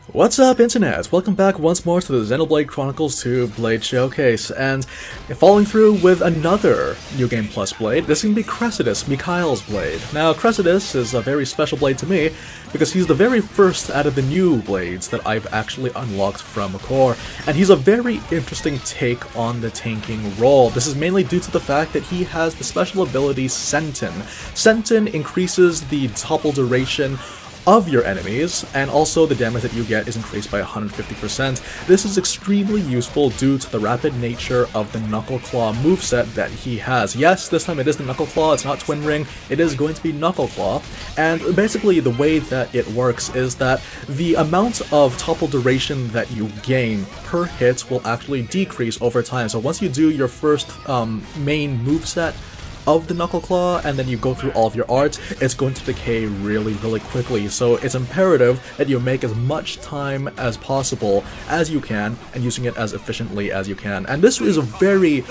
What's up, Internet? Welcome back once more to the Xenoblade Chronicles 2 Blade Showcase, and following through with another New Game Plus blade. This is going to be Cressidus, Mikhail's blade. Now, Cressidus is a very special blade to me, because he's the very first out of the new blades that I've actually unlocked from core, and he's a very interesting take on the tanking role. This is mainly due to the fact that he has the special ability Senton. Senton increases the topple duration of your enemies, and also the damage that you get is increased by 150%. This is extremely useful due to the rapid nature of the Knuckle Claw moveset that he has. Yes, this time it is the Knuckle Claw, it's not Twin Ring, it is going to be Knuckle Claw, and basically the way that it works is that the amount of topple duration that you gain per hit will actually decrease over time. So once you do your first main moveset of the Knuckle Claw, and then you go through all of your art, it's going to decay really quickly. So it's imperative that you make as much time as possible as you can, and using it as efficiently as you can. And this is a very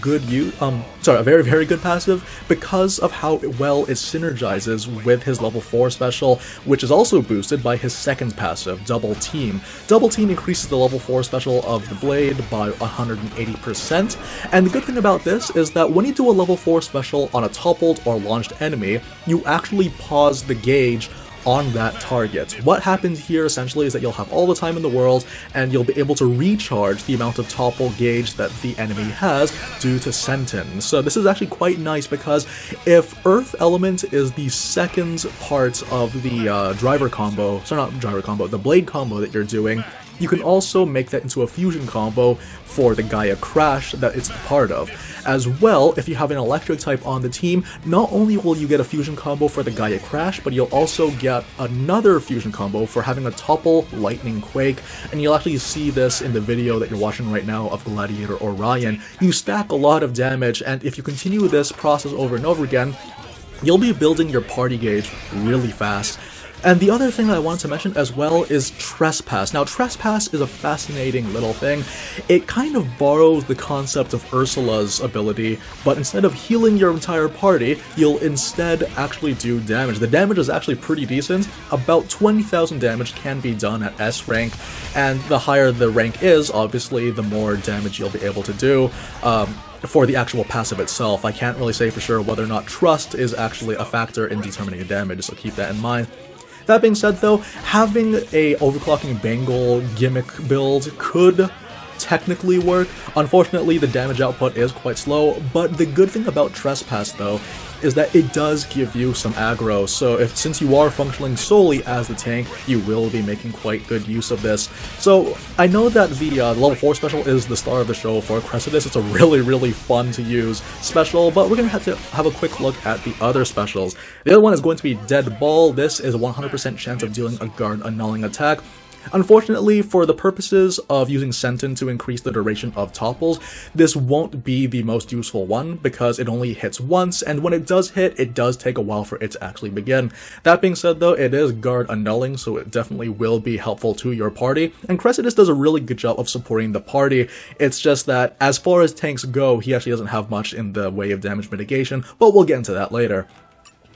good very good passive because of how well it synergizes with his level 4 special, which is also boosted by his second passive, Double Team. Double Team increases the level 4 special of the blade by 180%, and the good thing about this is that when you do a level 4 special on a toppled or launched enemy, you actually pause the gauge on that target. What happens here essentially is that you'll have all the time in the world, and you'll be able to recharge the amount of topple gauge that the enemy has due to Senton. So this is actually quite nice, because if Earth Element is the second part of the the blade combo that you're doing, you can also make that into a fusion combo for the Gaia Crash that it's part of. As well, if you have an electric type on the team, not only will you get a fusion combo for the Gaia Crash, but you'll also get another fusion combo for having a topple Lightning Quake, and you'll actually see this in the video that you're watching right now of Gladiator Orion. You stack a lot of damage, and if you continue this process over and over again, you'll be building your party gauge really fast. And the other thing that I wanted to mention as well is Trespass. Now, Trespass is a fascinating little thing. It kind of borrows the concept of Ursula's ability, but instead of healing your entire party, you'll instead actually do damage. The damage is actually pretty decent. About 20,000 damage can be done at S rank, and the higher the rank is, obviously, the more damage you'll be able to do. For the actual passive itself, I can't really say for sure whether or not trust is actually a factor in determining the damage, so keep that in mind. That being said though, having a overclocking Bengal gimmick build could technically work. Unfortunately, the damage output is quite slow, but the good thing about Trespass though is that it does give you some aggro, so since you are functioning solely as the tank, you will be making quite good use of this. So I know that the level 4 special is the star of the show for Cressidus. It's a really fun to use special, but we're going to have a quick look at the other specials. The other one is going to be Dead Ball. This is a 100% chance of dealing a guard annulling attack. Unfortunately, for the purposes of using Senton to increase the duration of topples, this won't be the most useful one, because it only hits once, and when it does hit, it does take a while for it to actually begin. That being said though, it is guard annulling, so it definitely will be helpful to your party, and Cressidus does a really good job of supporting the party. It's just that, as far as tanks go, he actually doesn't have much in the way of damage mitigation, but we'll get into that later.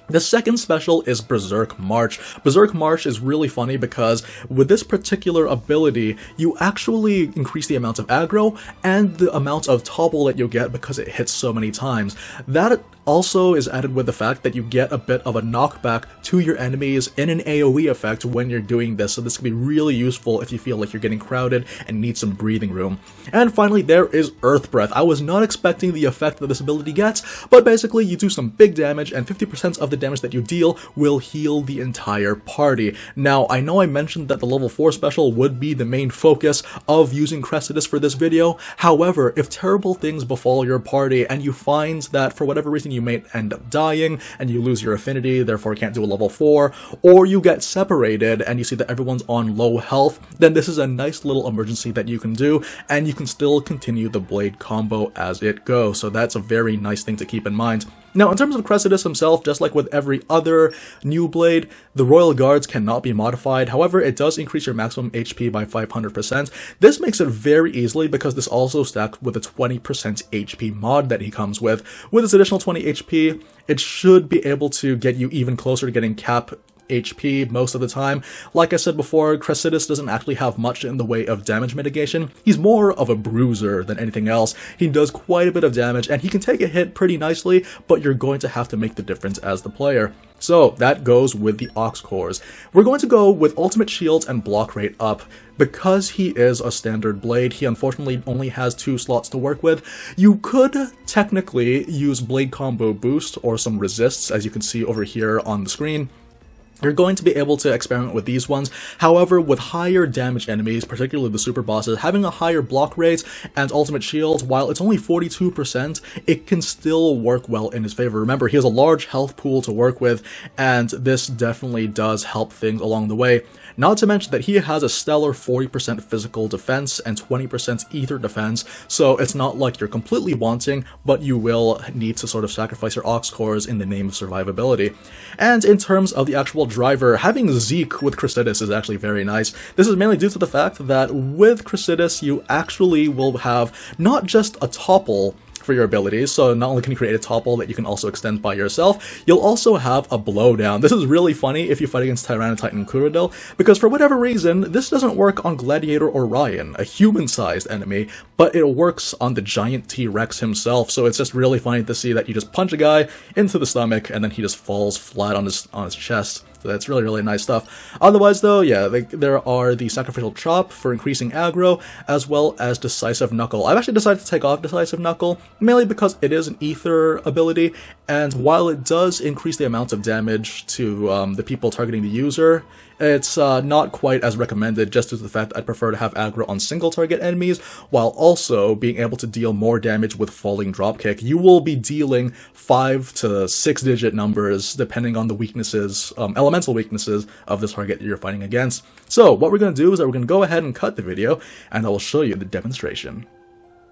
The second special is Berserk March. Berserk March is really funny because with this particular ability, you actually increase the amount of aggro and the amount of topple that you'll get because it hits so many times. That also is added with the fact that you get a bit of a knockback to your enemies in an AoE effect when you're doing this, so this can be really useful if you feel like you're getting crowded and need some breathing room. And finally, there is Earth Breath. I was not expecting the effect that this ability gets, but basically you do some big damage, and 50% of the damage that you deal will heal the entire party. Now, I know I mentioned that the level 4 special would be the main focus of using Cressidus for this video. However, if terrible things befall your party and you find that for whatever reason you may end up dying and you lose your affinity, therefore can't do a level 4, or you get separated and you see that everyone's on low health, then this is a nice little emergency that you can do, and you can still continue the blade combo as it goes. So that's a very nice thing to keep in mind. Now, in terms of Cressidus himself, just like with every other new blade, the Royal Guards cannot be modified. However, it does increase your maximum HP by 500%. This makes it very easily because this also stacks with a 20% HP mod that he comes with. With this additional 20 HP, it should be able to get you even closer to getting cap HP most of the time. Like I said before, Cressidus doesn't actually have much in the way of damage mitigation. He's more of a bruiser than anything else. He does quite a bit of damage, and he can take a hit pretty nicely, but you're going to have to make the difference as the player. So that goes with the Aux Cores. We're going to go with ultimate shields and block rate up. Because he is a standard blade, he unfortunately only has 2 slots to work with. You could technically use blade combo boost or some resists, as you can see over here on the screen. You're going to be able to experiment with these ones. However, with higher damage enemies, particularly the super bosses, having a higher block rate and ultimate shields, while it's only 42%, it can still work well in his favor. Remember, he has a large health pool to work with, and this definitely does help things along the way. Not to mention that he has a stellar 40% physical defense and 20% ether defense, so it's not like you're completely wanting, but you will need to sort of sacrifice your Aux Cores in the name of survivability. And in terms of the actual driver, having Zeke with Cressidus is actually very nice. This is mainly due to the fact that with Cressidus, you actually will have not just a topple for your abilities, so not only can you create a topple that you can also extend by yourself, you'll also have a blowdown. This is really funny if you fight against Tyranitar and Kuradil, because for whatever reason, this doesn't work on Gladiator or Ryan, a human-sized enemy, but it works on the giant T-Rex himself, so it's just really funny to see that you just punch a guy into the stomach, and then he just falls flat on his chest. So that's really, really nice stuff. Otherwise, though, yeah, there are the Sacrificial Chop for increasing aggro, as well as Decisive Knuckle. I've actually decided to take off Decisive Knuckle, mainly because it is an ether ability, and while it does increase the amount of damage to the people targeting the user, it's not quite as recommended just due to the fact that I'd prefer to have aggro on single target enemies, while also being able to deal more damage with falling dropkick. You will be dealing 5 to 6 digit numbers depending on the weaknesses, elemental weaknesses of the target you're fighting against. So what we're going to do is that we're going to go ahead and cut the video, and I will show you the demonstration.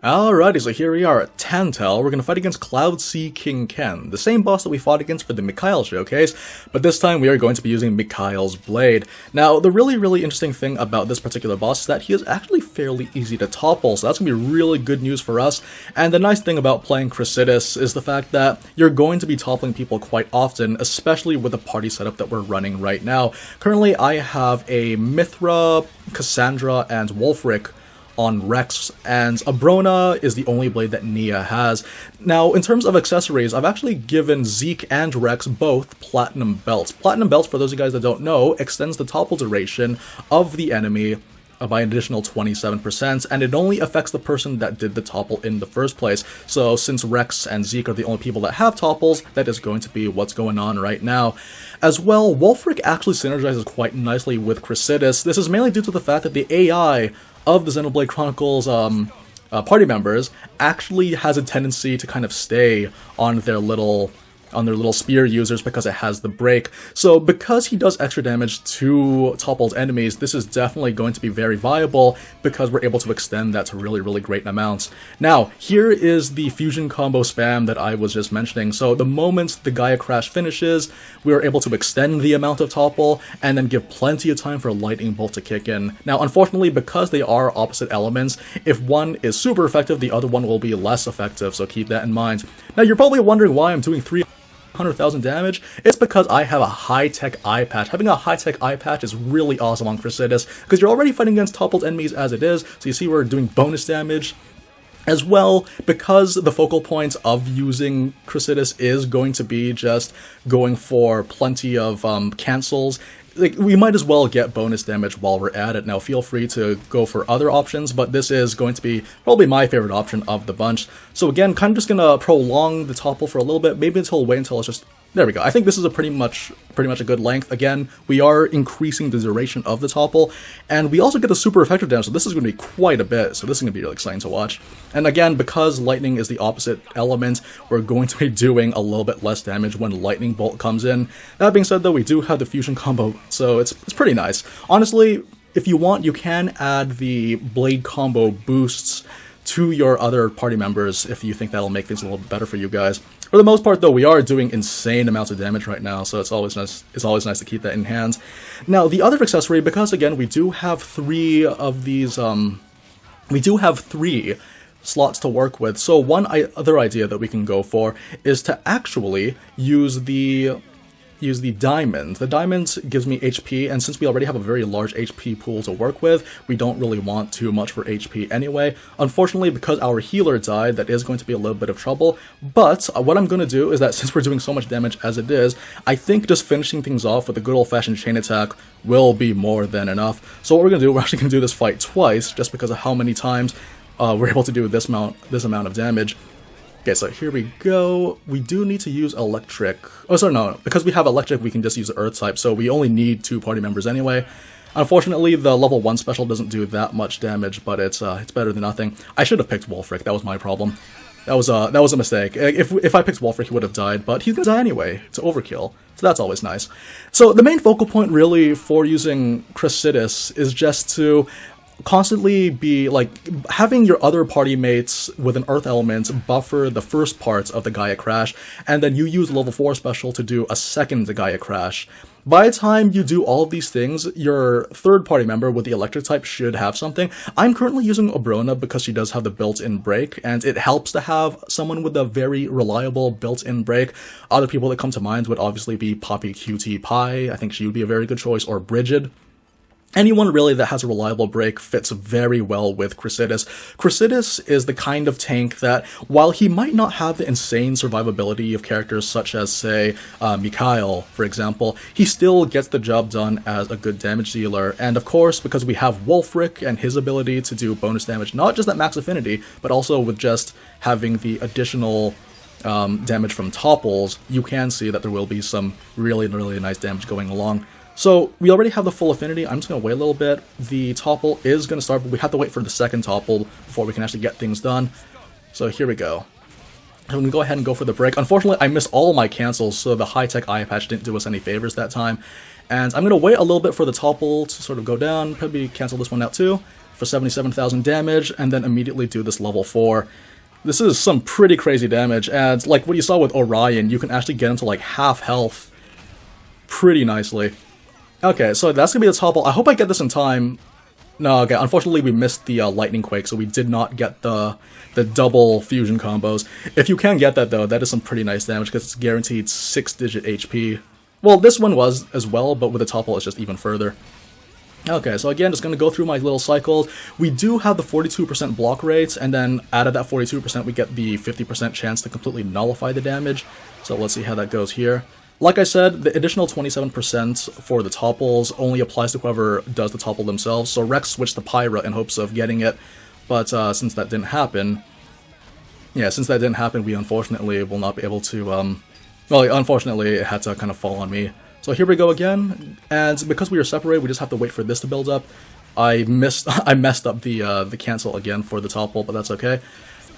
Alrighty, so here we are at Tantal. We're going to fight against Cloud Sea King Ken, the same boss that we fought against for the Mikhail showcase, but this time we are going to be using Mikhail's blade. Now, the really, really interesting thing about this particular boss is that he is actually fairly easy to topple, so that's going to be really good news for us. And the nice thing about playing Cressidus is the fact that you're going to be toppling people quite often, especially with the party setup that we're running right now. Currently, I have a Mithra, Cassandra, and Wulfric on Rex, and Abrona is the only blade that Nia has. Now, in terms of accessories, I've actually given Zeke and Rex both Platinum Belts. Platinum Belts, for those of you guys that don't know, extends the topple duration of the enemy by an additional 27%, and it only affects the person that did the topple in the first place. So since Rex and Zeke are the only people that have topples, that is going to be what's going on right now. As well, Wulfric actually synergizes quite nicely with Cressidus. This is mainly due to the fact that the AI of the Xenoblade Chronicles party members actually has a tendency to kind of stay on their little spear users because it has the break. So because he does extra damage to toppled enemies, this is definitely going to be very viable because we're able to extend that to really, really great amounts. Now, here is the fusion combo spam that I was just mentioning. So the moment the Gaia Crash finishes, we are able to extend the amount of topple and then give plenty of time for Lightning Bolt to kick in. Now, unfortunately, because they are opposite elements, if one is super effective, the other one will be less effective, so keep that in mind. Now, you're probably wondering why I'm doing 300,000 damage. It's because I have a high-tech eye patch. Having a high-tech eye patch is really awesome on Cressidus, because you're already fighting against toppled enemies as it is, so you see we're doing bonus damage. As well, because the focal point of using Cressidus is going to be just going for plenty of cancels, like, we might as well get bonus damage while we're at it. Now, feel free to go for other options, but this is going to be probably my favorite option of the bunch. So again, kind of just gonna prolong the topple for a little bit, maybe wait until it's just... There we go. I think this is a pretty much a good length. Again, we are increasing the duration of the topple, and we also get the super effective damage, so this is going to be quite a bit, so this is going to be really exciting to watch. And again, because lightning is the opposite element, we're going to be doing a little bit less damage when Lightning Bolt comes in. That being said, though, we do have the fusion combo, so it's pretty nice. Honestly, if you want, you can add the blade combo boosts to your other party members if you think that'll make things a little bit better for you guys. For the most part, though, we are doing insane amounts of damage right now, so it's always nice. It's always nice to keep that in hand. Now, the other accessory, because again we do have 3 of these, we do have 3 slots to work with. So one other idea that we can go for is to actually use the use the diamond. The diamond gives me HP, and since we already have a very large HP pool to work with, we don't really want too much for HP anyway. Unfortunately, because our healer died, that is going to be a little bit of trouble, but what I'm going to do is that since we're doing so much damage as it is, I think just finishing things off with a good old-fashioned chain attack will be more than enough. So what we're going to do, we're actually going to do this fight twice, just because of how many times we're able to do this amount of damage. Okay, so here we go. We do need to use electric. Oh, sorry, no. Because we have electric, we can just use the earth type, so we only need 2 party members anyway. Unfortunately, the level 1 special doesn't do that much damage, but it's better than nothing. I should have picked Wolfric. That was my problem. That was a mistake. If I picked Wolfric, he would have died, but he's gonna die anyway. It's overkill, so that's always nice. So the main focal point, really, for using Cressidus is just to constantly be like having your other party mates with an earth element buffer the first parts of the Gaia Crash, and then you use level 4 special to do a second Gaia Crash. By the time you do all of these things, your third party member with the electric type should have something. I'm currently using Obrona because she does have the built-in break, and it helps to have someone with a very reliable built-in break. Other people that come to mind would obviously be Poppy QT Pie. I think she would be a very good choice, or Brigid. Anyone really that has a reliable break fits very well with Cressidus. Cressidus is the kind of tank that, while he might not have the insane survivability of characters such as, say, Mikhail, for example, he still gets the job done as a good damage dealer. And of course, because we have Wolfric and his ability to do bonus damage, not just at max affinity, but also with just having the additional damage from topples, you can see that there will be some really nice damage going along. So we already have the full affinity. I'm just going to wait a little bit. The topple is going to start, but we have to wait for the second topple before we can actually get things done. So here we go. I'm going to go ahead and go for the break. Unfortunately, I missed all of my cancels, so the high-tech eye patch didn't do us any favors that time. And I'm going to wait a little bit for the topple to sort of go down. Probably cancel this one out too for 77,000 damage, and then immediately do this level 4. This is some pretty crazy damage, and like what you saw with Orion, you can actually get into like half health pretty nicely. Okay, so that's gonna be the topple. I hope I get this in time. No, okay, unfortunately we missed the lightning quake, so we did not get the double fusion combos. If you can get that though, that is some pretty nice damage because it's guaranteed 6-digit HP. Well, this one was as well, but with the topple it's just even further. Okay, so again, just gonna go through my little cycles. We do have the 42% block rates, and then out of that 42% we get the 50% chance to completely nullify the damage. So let's see how that goes here. Like I said, the additional 27% for the topples only applies to whoever does the topple themselves, so Rex switched to Pyra in hopes of getting it, but since that didn't happen, we unfortunately will not be able to, well, unfortunately it had to kind of fall on me. So here we go again, and because we are separated, we just have to wait for this to build up. I messed up the cancel again for the topple, but that's okay.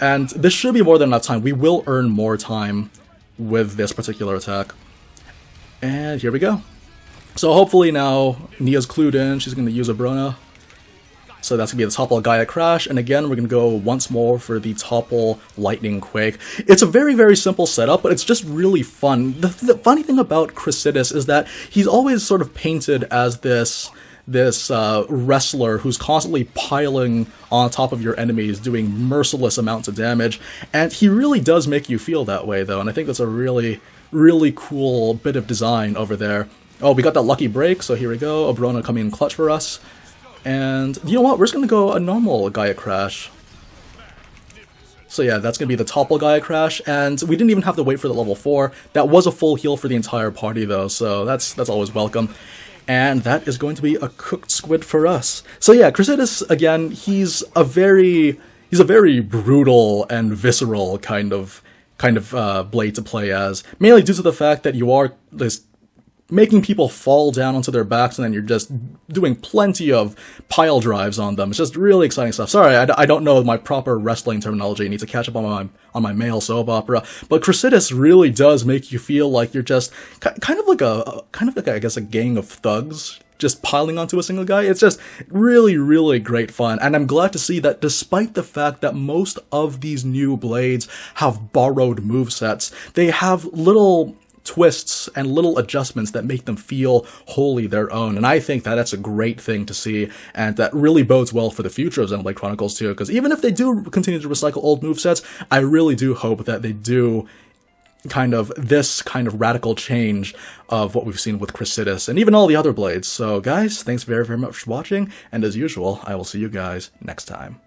And this should be more than enough time. We will earn more time with this particular attack. And here we go. So hopefully now Nia's clued in, she's going to use Obrona. So that's going to be the topple Gaia Crash, and again we're going to go once more for the topple Lightning Quake. It's a very simple setup, but it's just really fun. The funny thing about Cressidus is that he's always sort of painted as this wrestler who's constantly piling on top of your enemies, doing merciless amounts of damage, and he really does make you feel that way though, and I think that's a really cool bit of design over there. Oh, we got that lucky break, so here we go. Obrona coming in clutch for us. And you know what? We're just going to go a normal Gaia Crash. So yeah, that's going to be the topple Gaia Crash, and we didn't even have to wait for the level 4. That was a full heal for the entire party though, so that's always welcome. And that is going to be a cooked squid for us. So yeah, Cressidus, again, he's a very brutal and visceral kind of blade to play as, mainly due to the fact that you are just making people fall down onto their backs, and then you're just doing plenty of pile drives on them. It's just really exciting stuff. Sorry, I don't know my proper wrestling terminology. I need to catch up on my male soap opera. But Cressidus really does make you feel like you're just kind of like I guess a gang of thugs just piling onto a single guy. It's just really great fun, and I'm glad to see that despite the fact that most of these new blades have borrowed movesets, they have little twists and little adjustments that make them feel wholly their own, and I think that that's a great thing to see, and that really bodes well for the future of Xenoblade Chronicles too, because even if they do continue to recycle old movesets, I really do hope that they do kind of this kind of radical change of what we've seen with Cressidus and even all the other blades. So guys, thanks very, very much for watching, and as usual, I will see you guys next time.